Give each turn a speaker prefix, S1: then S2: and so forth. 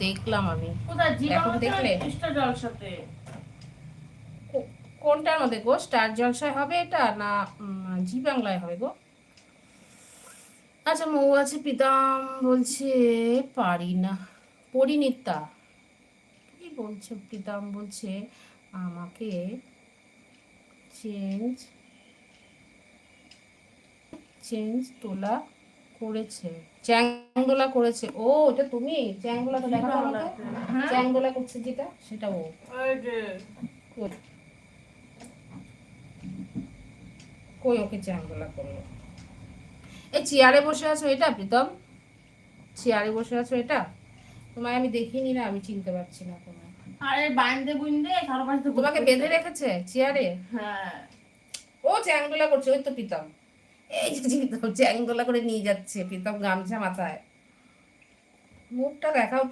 S1: দেখলাম আমি।
S2: কোথায়
S1: এখন দেখলে
S2: স্টার জলসাতে?
S1: কোনটার মধ্যে গো? স্টার জলসায় হবে এটা না জি বাংলায় হবে গো? আচ্ছা, মৌমাছি প্রীতম বলছে পারি না, পরিণীতা কি বলছে? প্রীতম বলছে আমাকে চেঞ্জ চেঞ্জ তোলা করেছে, চ্যাংদোলা করেছে। ও এটা তুমি চ্যাংদোলা তো দেখাতো আমাকে, চ্যাংদোলা করছে যেটা সেটা ও। কই কই ওকে চ্যাংদোলা করলো? এই চেয়ারে বসে আছো এটা প্রীতম? চেয়ারে বসে আছো এটা? তোমায় আমি দেখিনি না, আমি চিনতে পারছি না তোমায়।
S2: আরে বাইন্দে বুইন্দে কারো পাশে
S1: তোমাকে বেঁধে রেখেছে চেয়ারে?
S2: হ্যাঁ।
S1: ও চ্যাংদোলা করছে, ওই তো প্রীতম। এই যে প্রীতম চ্যাংদোলা করে নিয়ে যাচ্ছে, প্রীতম গামছা মাথায়। মুখটা দেখাও।